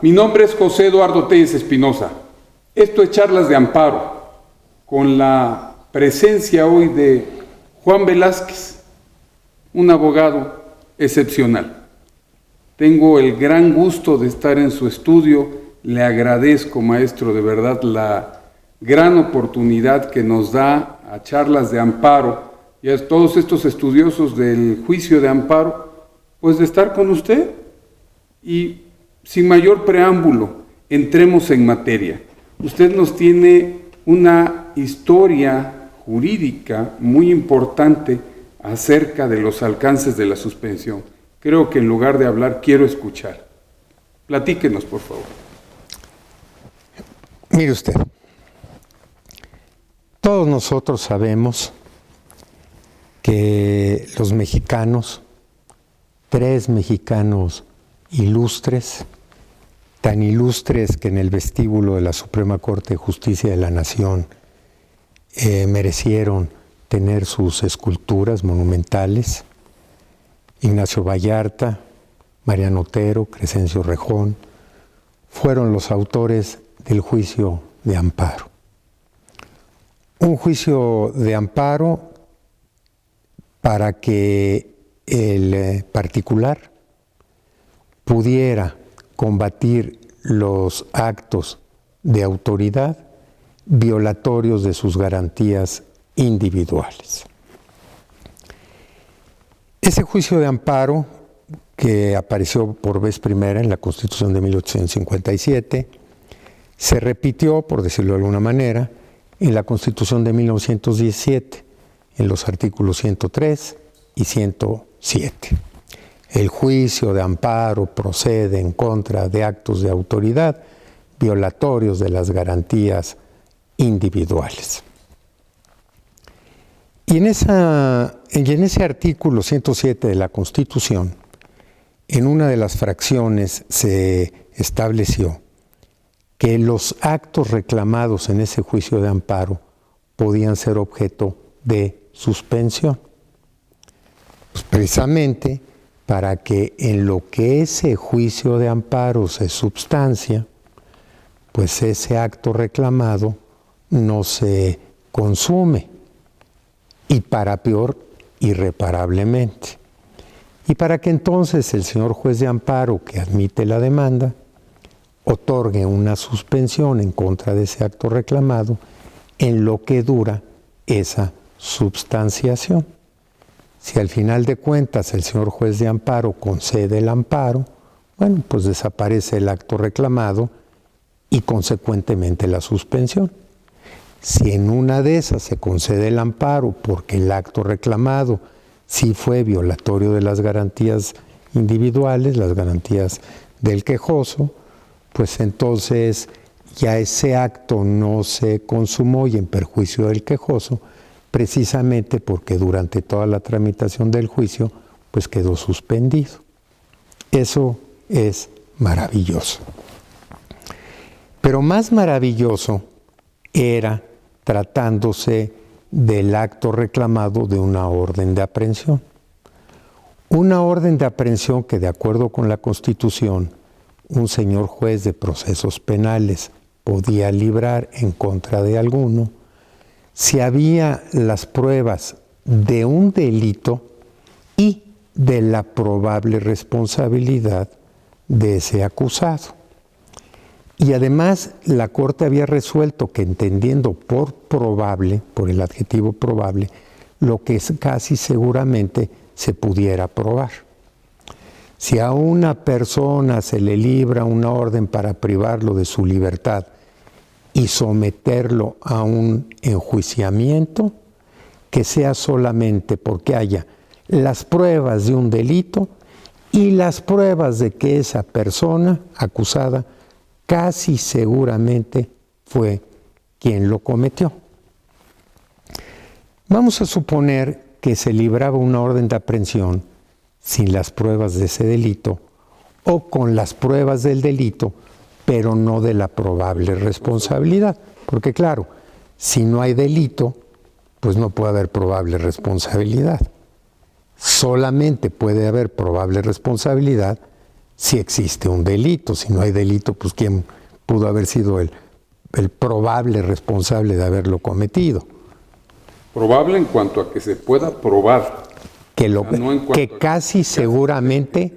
mi nombre es José Eduardo Telles Espinosa. Esto es Charlas de Amparo, con la presencia hoy de Juan Velázquez, un abogado excepcional. Tengo el gran gusto de estar en su estudio. Le agradezco, maestro, de verdad la gran oportunidad que nos da a Charlas de Amparo y a todos estos estudiosos del juicio de amparo, pues de estar con usted. Y sin mayor preámbulo, entremos en materia. Usted nos tiene una historia jurídica muy importante acerca de los alcances de la suspensión. Creo que en lugar de hablar, quiero escuchar. Platíquenos, por favor. Mire usted, todos nosotros sabemos que los mexicanos, 3 mexicanos ilustres, tan ilustres que en el vestíbulo de la Suprema Corte de Justicia de la Nación merecieron tener sus esculturas monumentales: Ignacio Vallarta, Mariano Otero, Crescencio Rejón, fueron los autores del juicio de amparo. Un juicio de amparo para que el particular pudiera combatir los actos de autoridad violatorios de sus garantías individuales. Ese juicio de amparo, que apareció por vez primera en la Constitución de 1857, se repitió, por decirlo de alguna manera, en la Constitución de 1917, en los artículos 103 y 107. El juicio de amparo procede en contra de actos de autoridad violatorios de las garantías individuales. Y en ese artículo 107 de la Constitución, en una de las fracciones se estableció que los actos reclamados en ese juicio de amparo podían ser objeto de suspensión. Pues precisamente para que en lo que ese juicio de amparo se substancia, pues ese acto reclamado no se consume, y para peor, irreparablemente. Y para que entonces el señor juez de amparo que admite la demanda otorgue una suspensión en contra de ese acto reclamado en lo que dura esa substanciación. Si al final de cuentas el señor juez de amparo concede el amparo, bueno, pues desaparece el acto reclamado y consecuentemente la suspensión. Si en una de esas se concede el amparo porque el acto reclamado sí fue violatorio de las garantías individuales, las garantías del quejoso, pues entonces ya ese acto no se consumó y en perjuicio del quejoso, precisamente porque durante toda la tramitación del juicio pues quedó suspendido. Eso es maravilloso. Pero más maravilloso era tratándose del acto reclamado de una orden de aprehensión. Una orden de aprehensión que, de acuerdo con la Constitución, un señor juez de procesos penales podía librar en contra de alguno si había las pruebas de un delito y de la probable responsabilidad de ese acusado. Y además la Corte había resuelto que, entendiendo por probable, por el adjetivo probable, lo que casi seguramente se pudiera probar. Si a una persona se le libra una orden para privarlo de su libertad y someterlo a un enjuiciamiento, que sea solamente porque haya las pruebas de un delito y las pruebas de que esa persona acusada casi seguramente fue quien lo cometió. Vamos a suponer que se libraba una orden de aprehensión sin las pruebas de ese delito o con las pruebas del delito, pero no de la probable responsabilidad. Porque claro, si no hay delito, pues no puede haber probable responsabilidad. Solamente puede haber probable responsabilidad si existe un delito. Si no hay delito, pues ¿quién pudo haber sido el probable responsable de haberlo cometido? Probable en cuanto a que se pueda probar. Que casi seguramente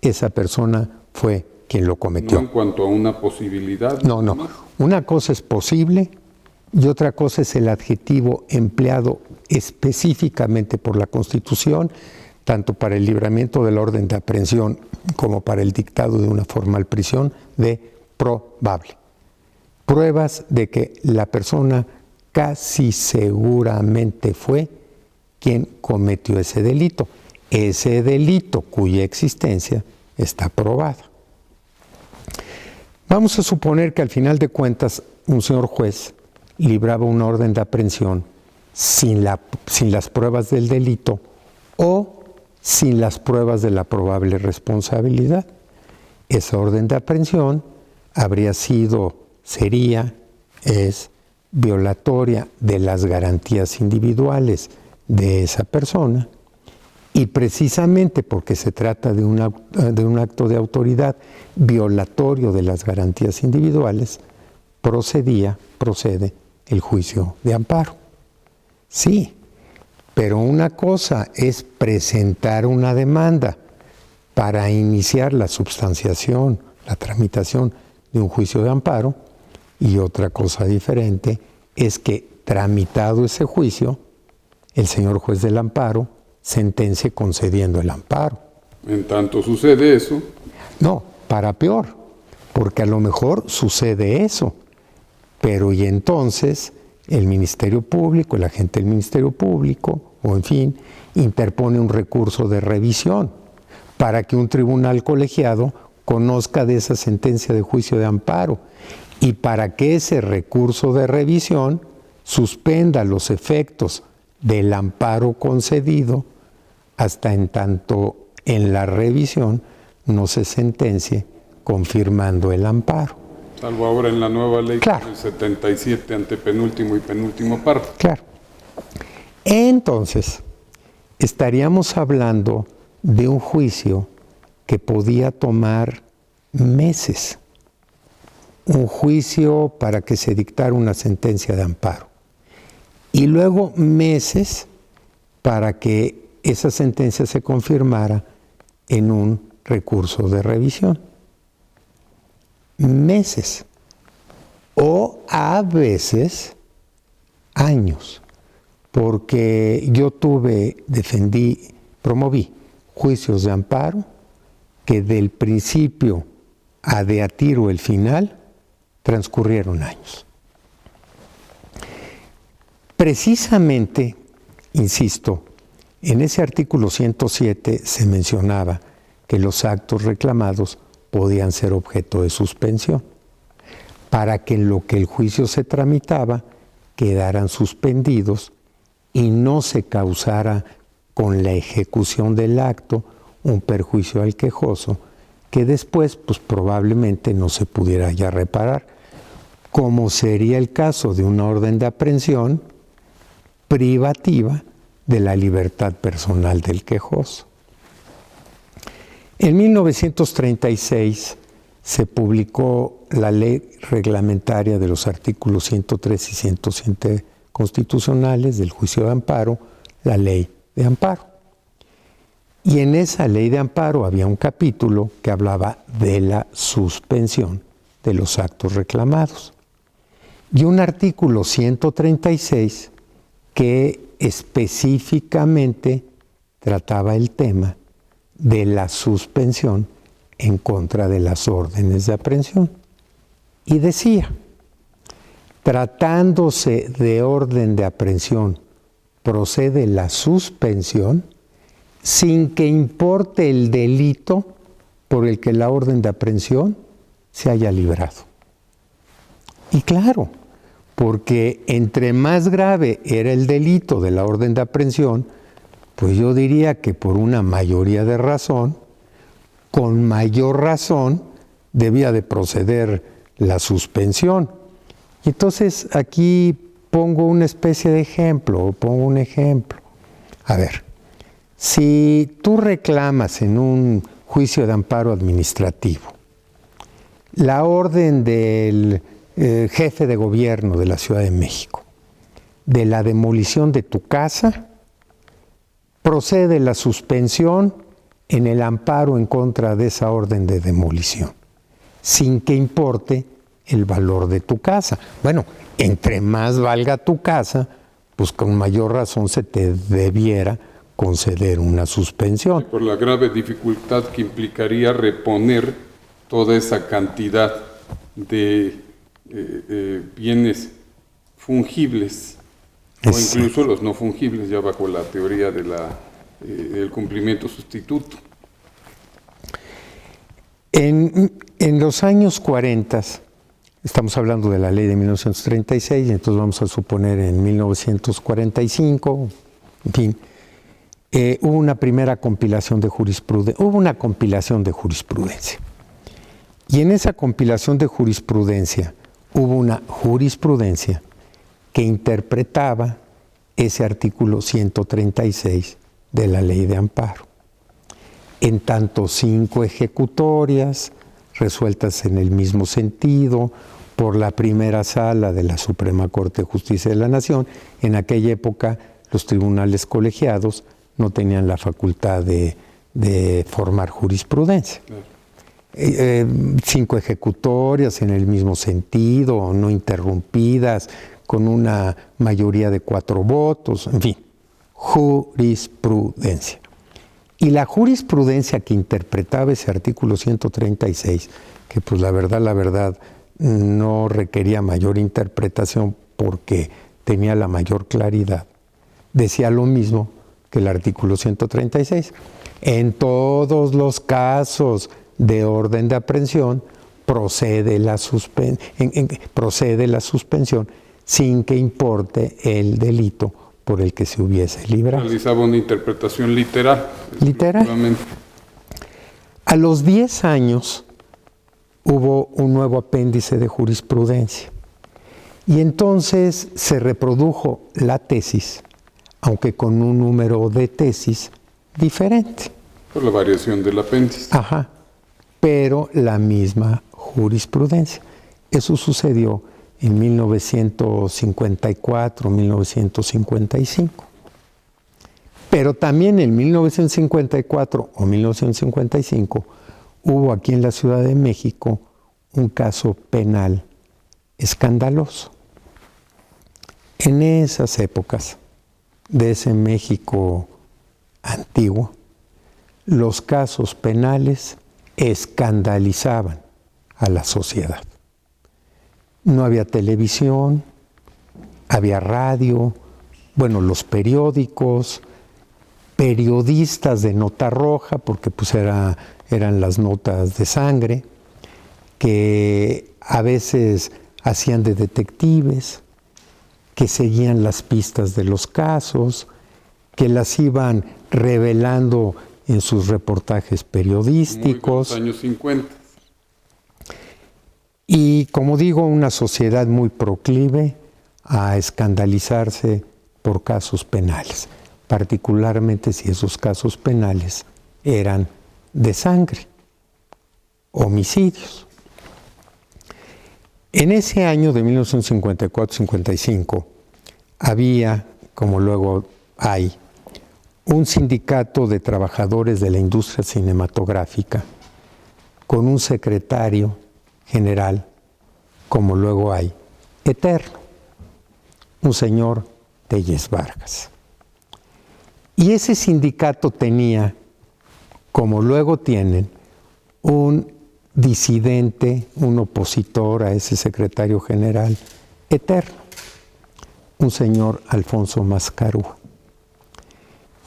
esa persona fue quien lo cometió. No en cuanto a una posibilidad. No. Una cosa es posible y otra cosa es el adjetivo empleado específicamente por la Constitución, tanto para el libramiento de la orden de aprehensión como para el dictado de una formal prisión, de probable. Pruebas de que la persona casi seguramente fue quien cometió ese delito cuya existencia está probada. Vamos a suponer que al final de cuentas un señor juez libraba una orden de aprehensión sin las pruebas del delito o sin las pruebas de la probable responsabilidad. Esa orden de aprehensión es violatoria de las garantías individuales de esa persona, y precisamente porque se trata de un acto de autoridad violatorio de las garantías individuales, procede el juicio de amparo. Sí, pero una cosa es presentar una demanda para iniciar la substanciación, la tramitación de un juicio de amparo, y otra cosa diferente es que, tramitado ese juicio, el señor juez del amparo sentencie concediendo el amparo. En tanto sucede eso. No, para peor, porque a lo mejor sucede eso, pero y entonces el Ministerio Público, el agente del Ministerio Público, o en fin, interpone un recurso de revisión para que un tribunal colegiado conozca de esa sentencia de juicio de amparo y para que ese recurso de revisión suspenda los efectos del amparo concedido hasta en tanto en la revisión no se sentencie confirmando el amparo. Salvo ahora en la nueva ley, claro, el 77, antepenúltimo y penúltimo párrafo. Claro. Entonces, estaríamos hablando de un juicio que podía tomar meses. Un juicio para que se dictara una sentencia de amparo. Y luego meses para que esa sentencia se confirmara en un recurso de revisión. Meses. O a veces años. Porque yo promoví juicios de amparo que del principio a de a tiro el final transcurrieron años. Precisamente, insisto, en ese artículo 107 se mencionaba que los actos reclamados podían ser objeto de suspensión, para que en lo que el juicio se tramitaba quedaran suspendidos y no se causara con la ejecución del acto un perjuicio al quejoso que después pues probablemente no se pudiera ya reparar, como sería el caso de una orden de aprehensión privativa de la libertad personal del quejoso. En 1936 se publicó la ley reglamentaria de los artículos 103 y 107 constitucionales del juicio de amparo, la ley de amparo. Y en esa ley de amparo había un capítulo que hablaba de la suspensión de los actos reclamados. Y un artículo 136 que específicamente trataba el tema de la suspensión en contra de las órdenes de aprehensión. Y decía, tratándose de orden de aprehensión, procede la suspensión sin que importe el delito por el que la orden de aprehensión se haya librado. Y claro, porque entre más grave era el delito de la orden de aprehensión, pues yo diría que por una mayoría de razón, con mayor razón, debía de proceder la suspensión. Y entonces aquí pongo una especie de ejemplo, o pongo un ejemplo. A ver, Si tú reclamas en un juicio de amparo administrativo la orden del jefe de gobierno de la Ciudad de México de la demolición de tu casa, procede la suspensión en el amparo en contra de esa orden de demolición, sin que importe el valor de tu casa. Bueno, entre más valga tu casa, pues con mayor razón se te debiera conceder una suspensión. Por la grave dificultad que implicaría reponer toda esa cantidad de bienes fungibles, o incluso los no fungibles, ya bajo la teoría de del cumplimiento sustituto. En los años 40, estamos hablando de la ley de 1936, entonces vamos a suponer en 1945, en fin, hubo una primera compilación de jurisprudencia, Y en esa compilación de jurisprudencia hubo una jurisprudencia que interpretaba ese artículo 136 de la Ley de Amparo. En tanto 5 ejecutorias resueltas en el mismo sentido por la primera sala de la Suprema Corte de Justicia de la Nación. En aquella época los tribunales colegiados no tenían la facultad de formar jurisprudencia. 5 ejecutorias en el mismo sentido, no interrumpidas, con una mayoría de 4 votos, en fin, jurisprudencia. Y la jurisprudencia que interpretaba ese artículo 136, que pues la verdad, no requería mayor interpretación porque tenía la mayor claridad, decía lo mismo que el artículo 136. En todos los casos de orden de aprehensión procede la suspensión sin que importe el delito por el que se hubiese librado. Realizaba una interpretación literal. Literal. A los 10 años hubo un nuevo apéndice de jurisprudencia y entonces se reprodujo la tesis, aunque con un número de tesis diferente. Por la variación del apéndice. Ajá, pero la misma jurisprudencia. Eso sucedió en 1954, 1955. Pero también en 1954 o 1955 hubo aquí en la Ciudad de México un caso penal escandaloso. En esas épocas de ese México antiguo, los casos penales escandalizaban a la sociedad. No había televisión, había radio, los periódicos, periodistas de nota roja, porque pues eran las notas de sangre, que a veces hacían de detectives, que seguían las pistas de los casos, que las iban revelando en sus reportajes periodísticos. Muy de los años 50. Y como digo, una sociedad muy proclive a escandalizarse por casos penales, particularmente si esos casos penales eran de sangre, homicidios. En ese año de 1954-55 había, como luego hay, un sindicato de trabajadores de la industria cinematográfica con un secretario general, como luego hay, eterno, un señor Telles Vargas. Y ese sindicato tenía, como luego tienen, un disidente, un opositor a ese secretario general eterno, un señor Alfonso Mascarúa.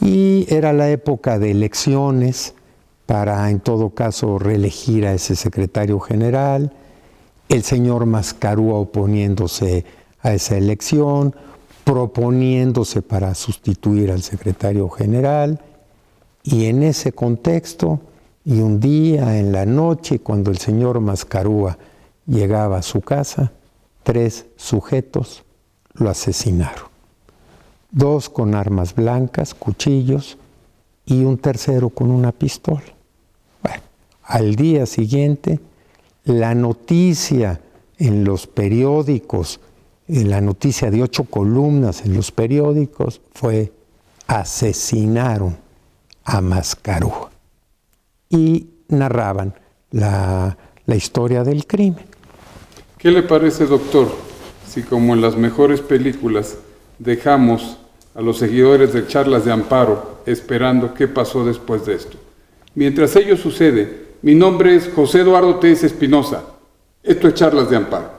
Y era la época de elecciones para, en todo caso, reelegir a ese secretario general, el señor Mascarúa oponiéndose a esa elección, proponiéndose para sustituir al secretario general, y en ese contexto, y un día en la noche, cuando el señor Mascarúa llegaba a su casa, 3 sujetos lo asesinaron. 2 con armas blancas, cuchillos, y un tercero con una pistola. Bueno, al día siguiente, la noticia en los periódicos, la noticia de 8 columnas en los periódicos fue: asesinaron a Mascaruja. Y narraban la historia del crimen. ¿Qué le parece, doctor, si como en las mejores películas dejamos a los seguidores de Charlas de Amparo esperando qué pasó después de esto? Mientras ello sucede, mi nombre es José Eduardo Tellez Espinosa. Esto es Charlas de Amparo.